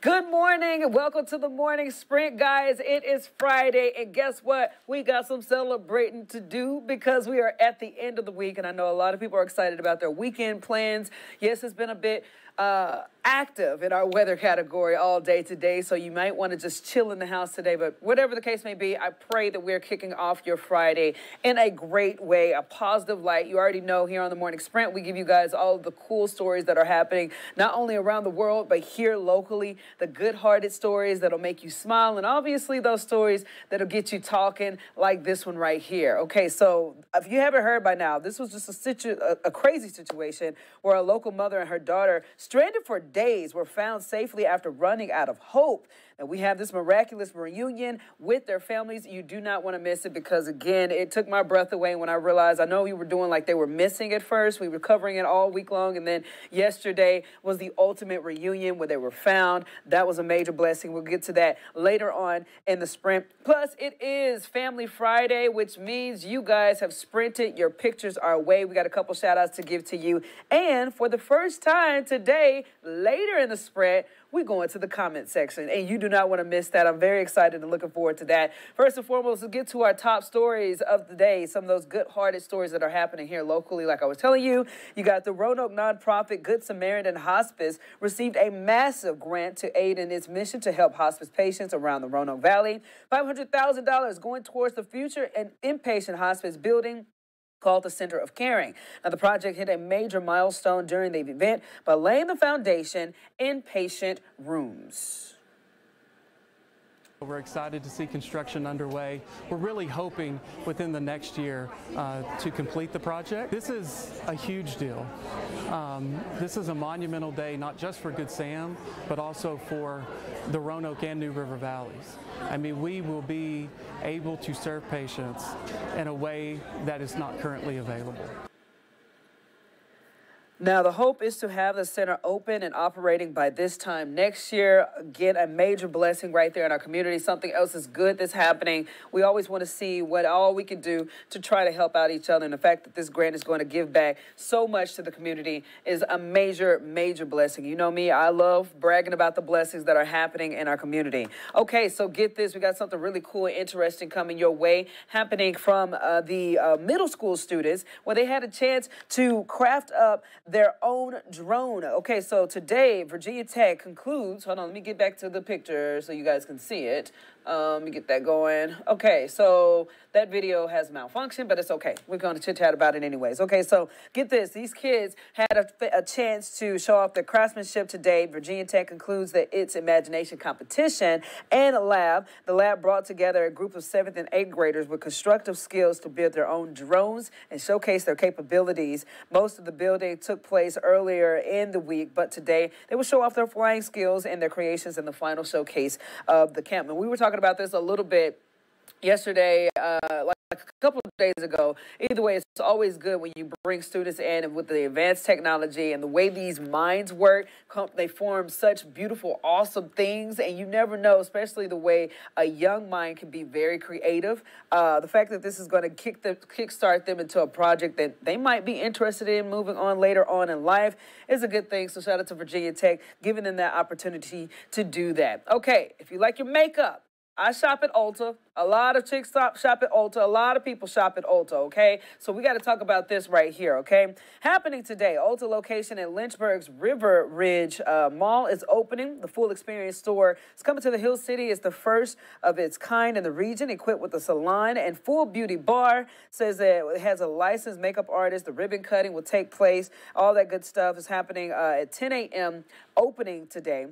Good morning and welcome to the morning sprint, guys. It is Friday, and guess what? We got some celebrating to do because we are at the end of the week, and I know a lot of people are excited about their weekend plans. Yes, it's been a bit active in our weather category all day today, so you might want to just chill in the house today. But whatever the case may be, I pray that we're kicking off your Friday in a great way, a positive light. You already know here on the Morning Sprint, we give you guys all of the cool stories that are happening, not only around the world, but here locally, the good-hearted stories that'll make you smile, and obviously those stories that'll get you talking like this one right here. Okay, so if you haven't heard by now, this was just a crazy situation where a local mother and her daughter, stranded for days, were found safely after running out of hope. And we have this miraculous reunion with their families. You do not want to miss it because, again, it took my breath away when I realized, I know we were doing like they were missing at first. We were covering it all week long. And then yesterday was the ultimate reunion where they were found. That was a major blessing. We'll get to that later on in the sprint. Plus, it is Family Friday, which means you guys have sprinted your pictures our way. We got a couple shout outs to give to you. And for the first time today, later in the sprint, we go into the comment section, and you do not want to miss that. I'm very excited and looking forward to that. First and foremost, let's get to our top stories of the day, some of those good-hearted stories that are happening here locally. Like I was telling you, you got the Roanoke nonprofit Good Samaritan Hospice received a massive grant to aid in its mission to help hospice patients around the Roanoke Valley. $500,000 going towards the future and inpatient hospice building called the Center of Caring. Now, the project hit a major milestone during the event by laying the foundation in patient rooms. We're excited to see construction underway. We're really hoping within the next year to complete the project. This is a huge deal. This is a monumental day, not just for Good Sam, but also for the Roanoke and New River Valleys. I mean, we will be able to serve patients in a way that is not currently available. Now, the hope is to have the center open and operating by this time next year. Again, a major blessing right there in our community. Something else is good that's happening. We always want to see what all we can do to try to help out each other. And the fact that this grant is going to give back so much to the community is a major, major blessing. You know me, I love bragging about the blessings that are happening in our community. Okay, so get this. We got something really cool and interesting coming your way, happening from the middle school students, where they had a chance to craft up their own drone. Okay, so today, Virginia Tech concludes, hold on, let me get back to the picture so you guys can see it. Let me get that going. Okay, so that video has malfunctioned, but it's okay. We're going to chit-chat about it anyways. Okay, so get this. These kids had a chance to show off their craftsmanship today. Virginia Tech concludes that its imagination competition and lab. The lab brought together a group of 7th and 8th graders with constructive skills to build their own drones and showcase their capabilities. Most of the building took place earlier in the week, but today they will show off their flying skills and their creations in the final showcase of the camp. And we were talking about this a little bit yesterday, like a couple of days ago. Either way, it's always good when you bring students in and with the advanced technology and the way these minds work, they form such beautiful, awesome things. And you never know, especially the way a young mind can be very creative. The fact that this is going to kickstart them into a project that they might be interested in moving on later on in life is a good thing. So shout out to Virginia Tech, giving them that opportunity to do that. Okay, if you like your makeup, I shop at Ulta. A lot of chicks shop at Ulta. A lot of people shop at Ulta, okay? So we got to talk about this right here, okay? Happening today, Ulta location at Lynchburg's River Ridge Mall is opening. The full experience store is coming to the Hill City. It's the first of its kind in the region, equipped with a salon and full beauty bar. Says that it has a licensed makeup artist. The ribbon cutting will take place. All that good stuff is happening at 10 a.m. opening today.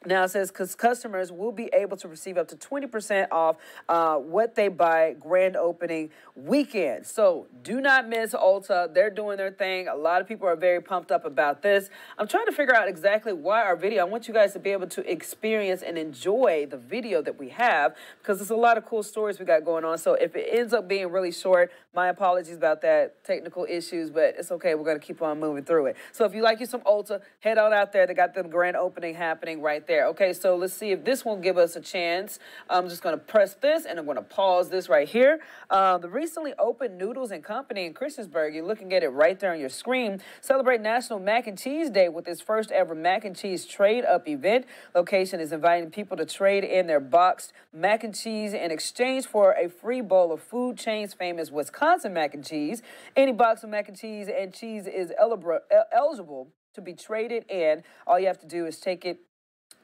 Now, it says customers will be able to receive up to 20% off what they buy grand opening weekend. So do not miss Ulta. They're doing their thing. A lot of people are very pumped up about this. I'm trying to figure out exactly why our video. I want you guys to be able to experience and enjoy the video that we have because there's a lot of cool stories we got going on. So if it ends up being really short, my apologies about that, technical issues, but it's okay. We're going to keep on moving through it. So if you like you some Ulta, head on out there. They got them grand opening happening right there. there. Okay, so let's see if this won't give us a chance. I'm just going to press this, and I'm going to pause this right here. The recently opened Noodles and Company in Christiansburg, you're looking at it right there on your screen, celebrate National Mac and Cheese Day with its first ever mac and cheese trade-up event. Location is inviting people to trade in their boxed mac and cheese in exchange for a free bowl of Food Chain's famous Wisconsin mac and cheese. Any box of mac and cheese is eligible to be traded in. All you have to do is take it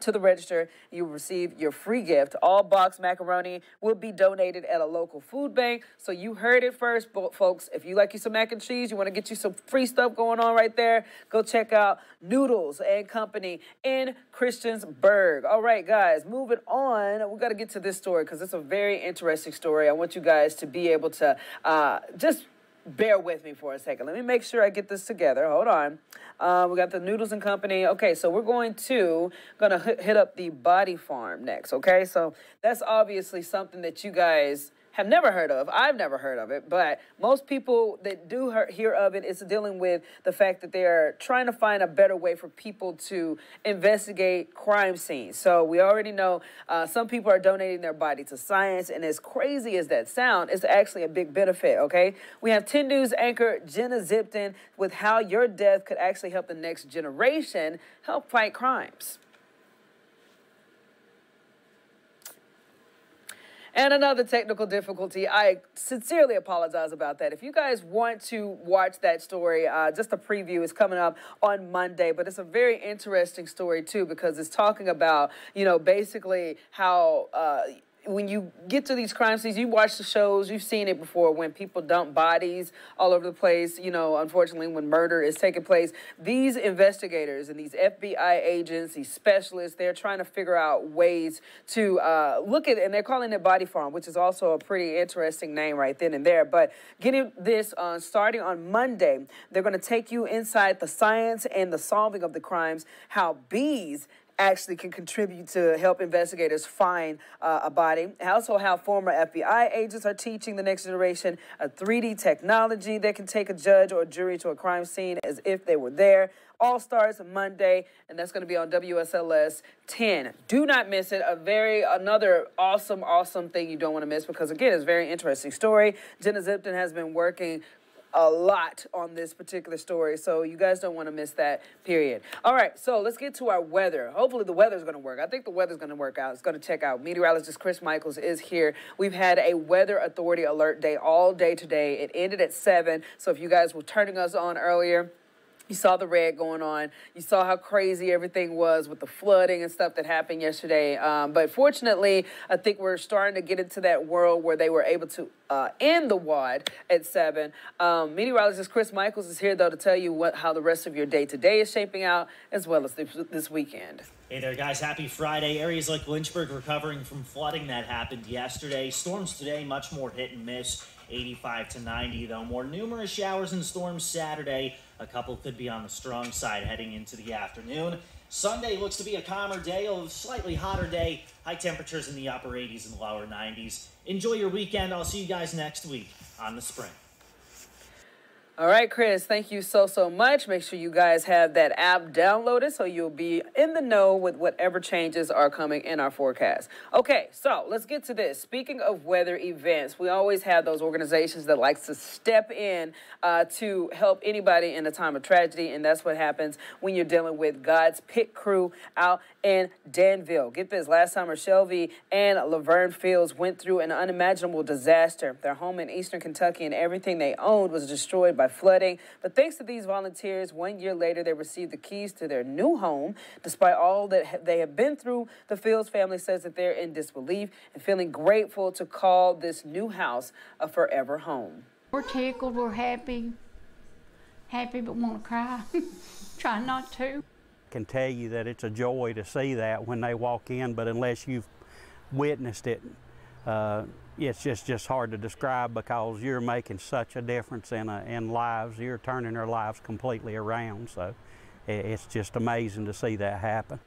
to the register. You will receive your free gift. All boxed macaroni will be donated at a local food bank. So you heard it first, folks. If you like you some mac and cheese, you want to get you some free stuff going on right there, go check out Noodles and Company in Christiansburg. All right, guys, moving on. We got to get to this story because it's a very interesting story. I want you guys to be able to just bear with me for a second. Let me make sure I get this together. Hold on. We got the Noodles and Company. Okay, so we're going to hit up the Body Farm next. Okay, so that's obviously something that you guys have never heard of. I've never heard of it, but most people that do hear of it is dealing with the fact that they're trying to find a better way for people to investigate crime scenes. So we already know some people are donating their body to science, and as crazy as that sounds, it's actually a big benefit, okay? We have 10 News anchor Jenna Zipton with how your death could actually help the next generation help fight crimes. And another technical difficulty. I sincerely apologize about that. If you guys want to watch that story, just a preview is coming up on Monday. But it's a very interesting story, too, because it's talking about, basically how when you get to these crime scenes, you watch the shows, you've seen it before when people dump bodies all over the place, unfortunately when murder is taking place. These investigators and these FBI agents, these specialists, they're trying to figure out ways to look at it, and they're calling it Body Farm, which is also a pretty interesting name right then and there. But getting this starting on Monday, they're going to take you inside the science and the solving of the crimes, how bees actually can contribute to help investigators find a body. Also, how former FBI agents are teaching the next generation a 3D technology that can take a judge or a jury to a crime scene as if they were there. All starts Monday, and that's going to be on WSLS 10. Do not miss it. Another awesome thing you don't want to miss because, again, it's a very interesting story. Jenna Zipton has been working a lot on this particular story, so you guys don't want to miss that, period. All right, so let's get to our weather. Hopefully the weather's going to work. I think the weather's going to work out. It's going to check out. Meteorologist Chris Michaels is here. We've had a weather authority alert day all day today. It ended at 7, so if you guys were turning us on earlier, you saw the red going on. You saw how crazy everything was with the flooding and stuff that happened yesterday. But fortunately, I think we're starting to get into that world where they were able to end the WOD at 7. Meteorologist Chris Michaels is here, though, to tell you how the rest of your day today is shaping out, as well as this weekend. Hey there, guys. Happy Friday. Areas like Lynchburg recovering from flooding that happened yesterday. Storms today, much more hit and miss. 85 to 90, though. More numerous showers and storms Saturday. A couple could be on the strong side heading into the afternoon. Sunday looks to be a calmer day, a slightly hotter day. High temperatures in the upper 80s and lower 90s. Enjoy your weekend. I'll see you guys next week on The Spring. All right, Chris, thank you so much. Make sure you guys have that app downloaded so you'll be in the know with whatever changes are coming in our forecast. Okay, so let's get to this. Speaking of weather events, we always have those organizations that like to step in to help anybody in a time of tragedy, and that's what happens when you're dealing with God's Pit Crew out in Danville. Get this, last summer, Shelby and Laverne Fields went through an unimaginable disaster. Their home in eastern Kentucky and everything they owned was destroyed by flooding. But thanks to these volunteers, 1 year later, they received the keys to their new home. Despite all that they have been through, the Fields family says that they're in disbelief and feeling grateful to call this new house a forever home. We're tickled, we're happy but want to cry. Try not to. Can tell you that it's a joy to see that when they walk in, but unless you've witnessed it, it's just hard to describe because you're making such a difference in lives. You're turning their lives completely around, so it's just amazing to see that happen.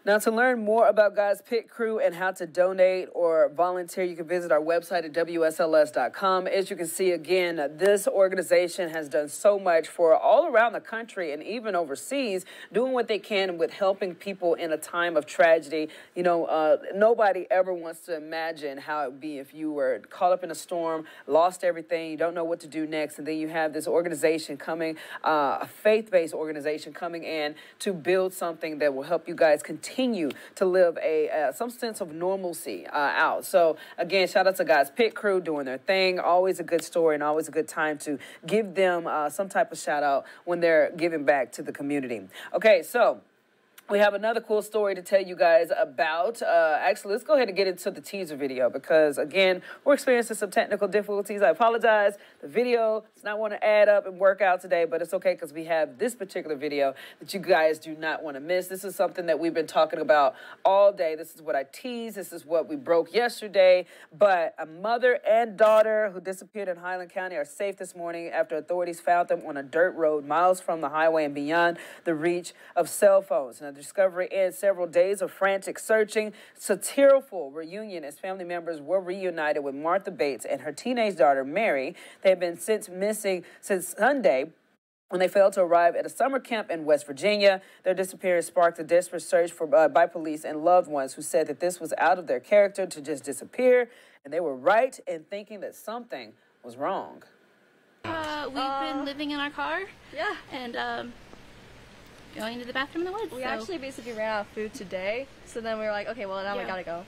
Now, to learn more about God's Pit Crew and how to donate or volunteer, you can visit our website at WSLS.com. As you can see, again, this organization has done so much for all around the country and even overseas, doing what they can with helping people in a time of tragedy. You know, nobody ever wants to imagine how it would be if you were caught up in a storm, lost everything, you don't know what to do next, and then you have this organization coming, a faith-based organization coming in to build something that will help you guys continue to live some sense of normalcy out. So again, shout out to God's Pit Crew doing their thing. Always a good story and always a good time to give them some type of shout out when they're giving back to the community. Okay, so we have another cool story to tell you guys about. Actually, let's go ahead and get into the teaser video because, again, we're experiencing some technical difficulties. I apologize. The video does not want to add up and work out today, but it's okay because we have this particular video that you guys do not want to miss. This is something that we've been talking about all day. This is what I teased. This is what we broke yesterday. But a mother and daughter who disappeared in Highland County are safe this morning after authorities found them on a dirt road miles from the highway and beyond the reach of cell phones. Now, discovery ends several days of frantic searching. It's a tearful reunion as family members were reunited with Martha Bates and her teenage daughter, Mary. They have been missing since Sunday when they failed to arrive at a summer camp in West Virginia. Their disappearance sparked a desperate search by police and loved ones who said that this was out of their character to just disappear, and they were right in thinking that something was wrong. We've been living in our car. Yeah. And, going to the bathroom in the woods. We actually basically ran out of food today, so then we were like, okay, well, now we gotta go.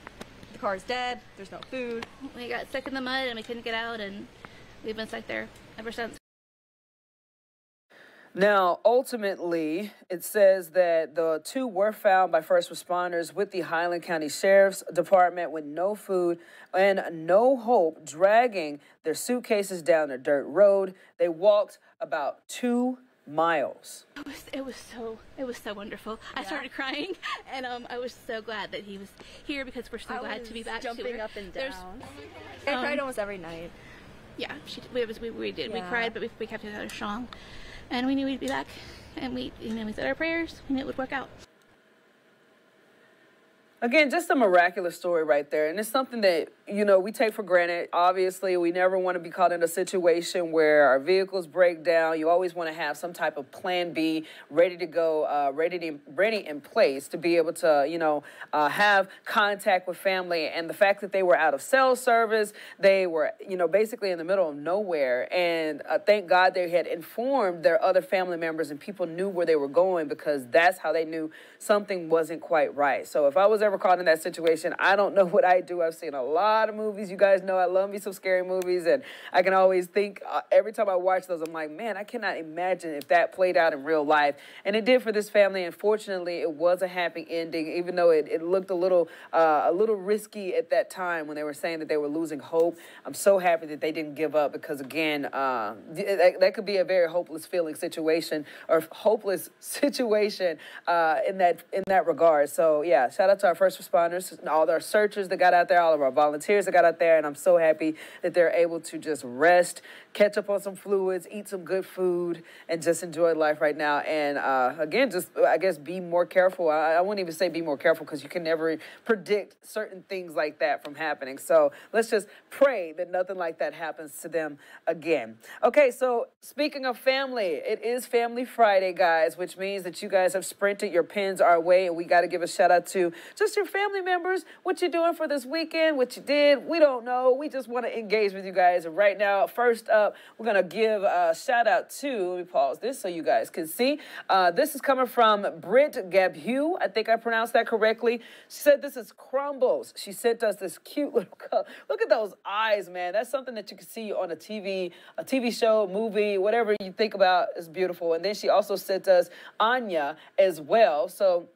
The car's dead, there's no food. We got stuck in the mud and we couldn't get out, and we've been stuck there ever since. Now, ultimately, it says that the two were found by first responders with the Highland County Sheriff's Department with no food and no hope, dragging their suitcases down a dirt road. They walked about 2 miles. It was so wonderful. Yeah. I started crying, and I was so glad that he was here because we're so glad to be back. Jumping up and down. I cried almost every night. Yeah, we did. Yeah. We cried, but we kept each other strong, and we knew we'd be back. And we said our prayers. We knew it would work out. Again, just a miraculous story right there. And it's something that, you know, we take for granted. Obviously, we never want to be caught in a situation where our vehicles break down. You always want to have some type of plan B ready to go, ready in place to be able to, you know, have contact with family. And the fact that they were out of cell service, they were, you know, basically in the middle of nowhere. And thank God they had informed their other family members and people knew where they were going because that's how they knew something wasn't quite right. So if I was ever caught in that situation, I don't know what I'd do. I've seen a lot of movies. You guys know I love me some scary movies, and I can always think every time I watch those, I'm like, man, I cannot imagine if that played out in real life. And it did for this family. Unfortunately, it was a happy ending, even though it looked a little risky at that time when they were saying that they were losing hope. I'm so happy that they didn't give up because, again, that could be a very hopeless feeling situation or hopeless situation in that regard. So, yeah, shout out to our first responders, all our searchers that got out there, all of our volunteers that got out there, and I'm so happy that they're able to just rest, catch up on some fluids, eat some good food, and just enjoy life right now. And again, just, I guess, be more careful. I wouldn't even say be more careful because you can never predict certain things like that from happening. So let's just pray that nothing like that happens to them again. Okay, so speaking of family, it is Family Friday, guys, which means that you guys have sprinted your pens our way, and we got to give a shout out to just your family members, what you're doing for this weekend, what you did. We don't know. We just want to engage with you guys. And right now, first up, we're going to give a shout out to, let me pause this so you guys can see. This is coming from Britt Gabhue. I think I pronounced that correctly. She said this is Crumbles. She sent us this cute little cup. Look at those eyes, man. That's something that you can see on a TV show, movie, whatever you think about is beautiful. And then she also sent us Anya as well. So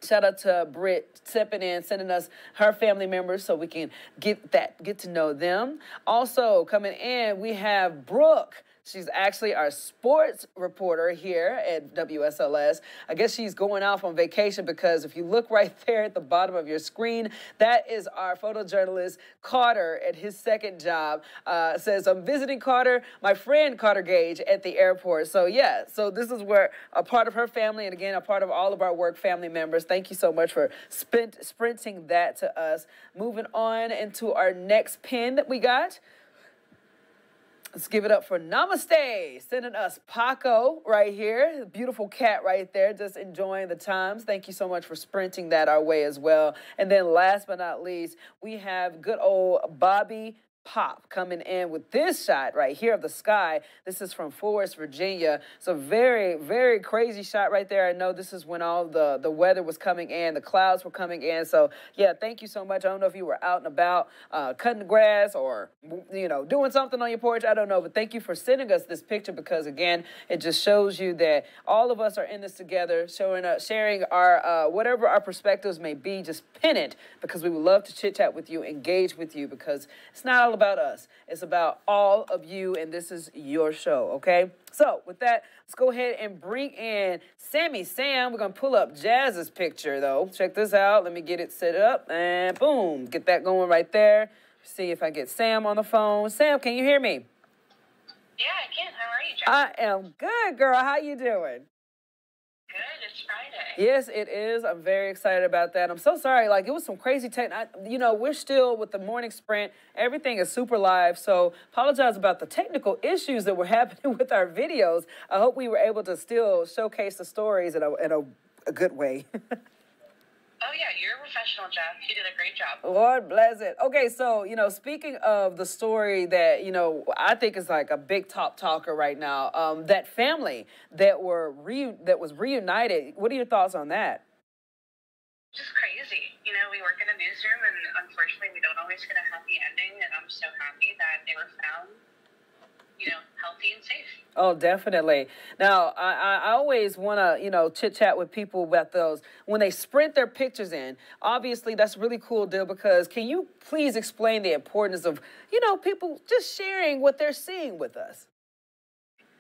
shout out to Britt stepping in, sending us her family members so we can get to know them. Also coming in, we have Brooke She's actually our sports reporter here at WSLS. I guess she's going off on vacation because if you look right there at the bottom of your screen, that is our photojournalist Carter at his second job. Says, I'm visiting Carter, my friend Carter Gage at the airport. So yeah, so this is where a part of her family, and again, a part of all of our work family members. Thank you so much for sprinting that to us. Moving on into our next pin that we got. Let's give it up for Namaste, sending us Paco right here. Beautiful cat right there, just enjoying the times. Thank you so much for sprinting that our way as well. And then last but not least, we have good old Bobby Pop coming in with this shot right here of the sky. This is from Forest, Virginia. It's a very, very crazy shot right there. I know this is when all the weather was coming in, the clouds were coming in. So yeah, thank you so much. I don't know if you were out and about cutting the grass or, you know, doing something on your porch. I don't know, but thank you for sending us this picture because again, it just shows you that all of us are in this together, sharing our whatever our perspectives may be. Just pin it because we would love to chit chat with you, engage with you because it's not all about us. It's about all of you, and this is your show, okay? So with that, let's go ahead and bring in Sammy Sam. We're going to pull up Jazz's picture, though. Check this out. Let me get it set up, and boom, get that going right there. See if I get Sam on the phone. Sam, can you hear me? Yeah, I can. How are you, Jazz? I am good, girl. How you doing? Good. It's Friday. Yes, it is. I'm very excited about that. I'm so sorry. Like, it was some crazy you know, we're still with the morning sprint. Everything is super live. So apologize about the technical issues that were happening with our videos. I hope we were able to still showcase the stories in a good way. Oh, yeah. You're a professional, Jeff. You did a great job. Lord bless it. Okay, so, you know, speaking of the story that, you know, I think is like a big top talker right now, that family that was reunited, what are your thoughts on that? Just crazy. You know, we work in a newsroom, and unfortunately, we don't always get a happy ending, and I'm so happy that they were found, you know, healthy and safe. Oh, definitely. Now, I always want to, you know, chit-chat with people about those. When they sprint their pictures in, obviously, that's a really cool deal because can you please explain the importance of, you know, people just sharing what they're seeing with us?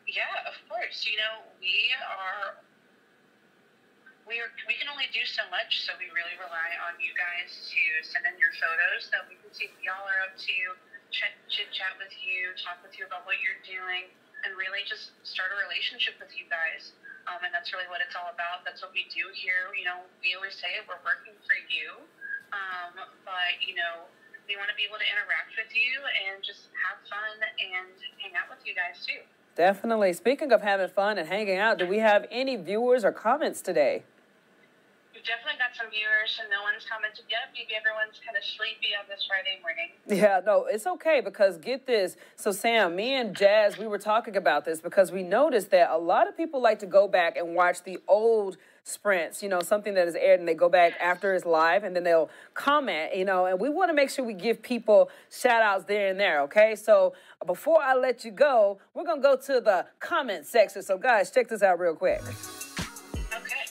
Yeah, of course. You know, we can only do so much, so we really rely on you guys to send in your photos that we can see what y'all are up to, chit-chat with you, talk with you about what you're doing, and really just start a relationship with you guys. And that's really what it's all about. That's what we do here. You know, we always say it, we're working for you. But, you know, we want to be able to interact with you and just have fun and hang out with you guys, too. Definitely. Speaking of having fun and hanging out, do we have any viewers or comments today? We've definitely got some viewers, and no one's commented yet. Maybe everyone's kind of sleepy on this Friday morning. Yeah, no, it's okay because get this. So, Sam, me and Jazz, we were talking about this because we noticed that a lot of people like to go back and watch the old sprints, you know, something that is aired, and they go back after it's live, and then they'll comment, you know, and we want to make sure we give people shout-outs there and there, okay? So, before I let you go, we're going to go to the comment section. So, guys, check this out real quick. Okay.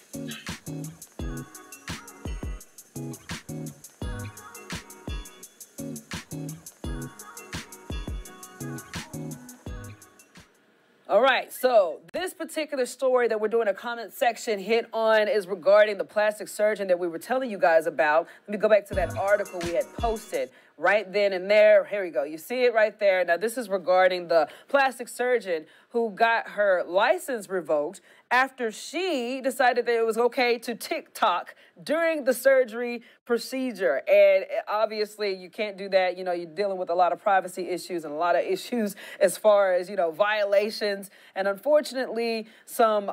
All right, so this particular story that we're doing a comment section hit on is regarding the plastic surgeon that we were telling you guys about. Let me go back to that article we had posted right then and there. Here we go. You see it right there. Now, this is regarding the plastic surgeon who got her license revoked after she decided that it was okay to TikTok during the surgery procedure. And obviously, you can't do that. You know, you're dealing with a lot of privacy issues and a lot of issues as far as, you know, violations. And unfortunately, some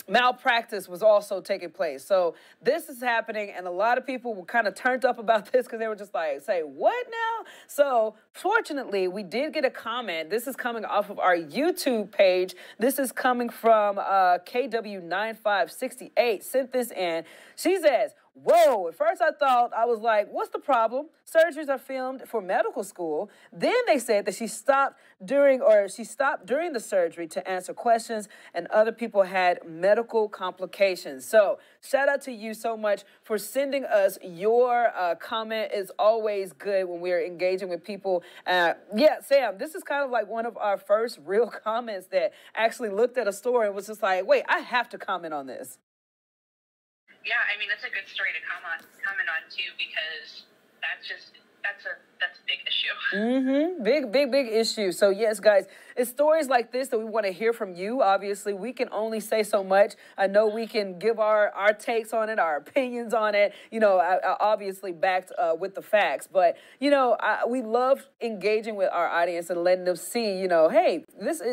malpractice was also taking place. So this is happening, and a lot of people were kind of turned up about this because they were just like, say, what now? So fortunately, we did get a comment. This is coming off of our YouTube page. This is coming from KW9568, sent this in. She says, Whoa, at first I was like, what's the problem? Surgeries are filmed for medical school. Then they said that she stopped during the surgery to answer questions and other people had medical complications. So shout out to you so much for sending us your comment. Is always good when we're engaging with people. Yeah, Sam, this is kind of like one of our first real comments that actually looked at a story and was just like, wait, I have to comment on this. Yeah, I mean, that's a good story to comment on too, because that's a big issue. Big issue. So yes, guys, it's stories like this that we want to hear from you. Obviously, we can only say so much. I know we can give our takes on it, our opinions on it, obviously backed with the facts. But, we love engaging with our audience and letting them see, hey,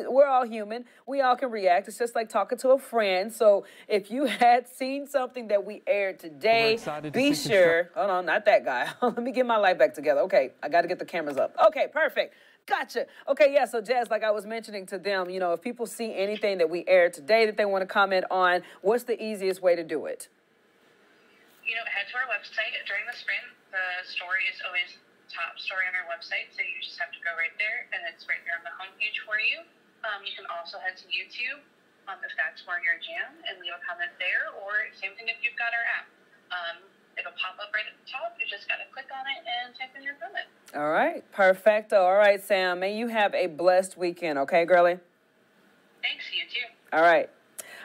we're all human. We all can react. It's just like talking to a friend. So if you had seen something that we aired today, be sure. Hold on, not that guy. Let me get my life back together. Okay, I got to get the cameras up. Okay, perfect. Gotcha. Okay, yeah, so Jazz, like I was mentioning to them, if people see anything that we aired today that they want to comment on, what's the easiest way to do it? Head to our website. During the sprint, the story is always top story on our website, so you just have to go right there, and it's right there on the homepage for you. You can also head to YouTube if that's more your jam, and leave a comment there, or same thing if you've got our app. It'll pop up right at the top. You just got to click on it and type in your comment. All right. Perfecto. All right, Sam. May you have a blessed weekend, okay, girlie? Thanks. You too. All right.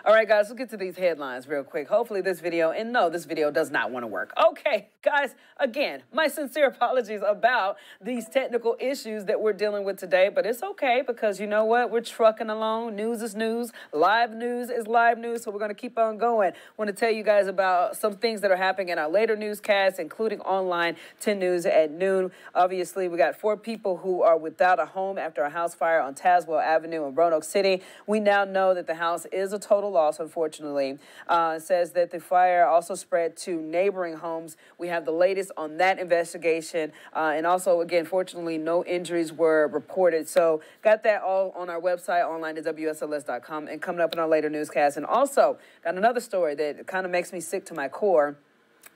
All right, guys, let's get to these headlines real quick. Hopefully this video, and no, this video does not want to work. Okay, guys, again, my sincere apologies about these technical issues that we're dealing with today, but it's okay because you know what? We're trucking along. News is news. Live news is live news, so we're going to keep on going. I want to tell you guys about some things that are happening in our later newscasts, including online 10 News at noon. Obviously, we got 4 people who are without a home after a house fire on Tazewell Avenue in Roanoke City. We now know that the house is a total loss, unfortunately. It says that the fire also spread to neighboring homes. We have the latest on that investigation. And also, again, fortunately, no injuries were reported. So got that all on our website, online at WSLS.com, and coming up in our later newscast. And also got another story that kind of makes me sick to my core.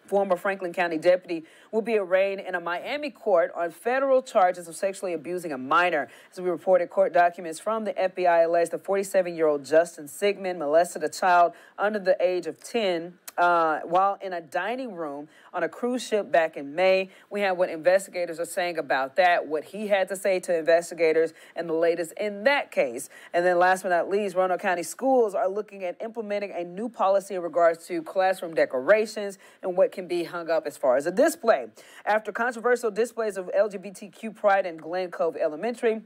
Former Franklin County deputy will be arraigned in a Miami court on federal charges of sexually abusing a minor. As we reported, court documents from the FBI allege the 47-year-old Justin Sigmund molested a child under the age of 10 while in a dining room on a cruise ship back in May. We have what investigators are saying about that, what he had to say to investigators, and the latest in that case. And then last but not least, Roanoke County schools are looking at implementing a new policy in regards to classroom decorations and what can be hung up as far as a display. After controversial displays of LGBTQ pride in Glen Cove Elementary,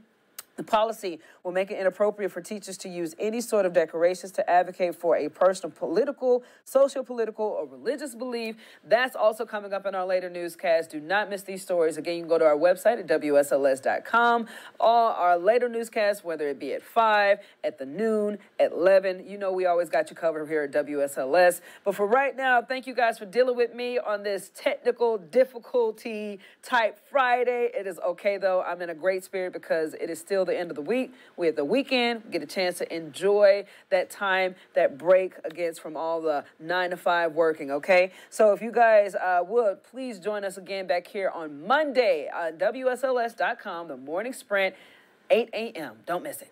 the policy will make it inappropriate for teachers to use any sort of decorations to advocate for a personal political, socio-political, or religious belief. That's also coming up in our later newscast. Do not miss these stories. Again, you can go to our website at WSLS.com. All our later newscasts, whether it be at 5, at the noon, at 11, we always got you covered here at WSLS. But for right now, thank you guys for dealing with me on this technical difficulty type Friday. It is okay, though. I'm in a great spirit because it is still the end of the week. We're at the weekend. We get a chance to enjoy that time, that break against from all the 9 to 5 working, okay? So if you guys would, please join us again back here on Monday on WSLS.com, the morning sprint, 8 a.m. Don't miss it.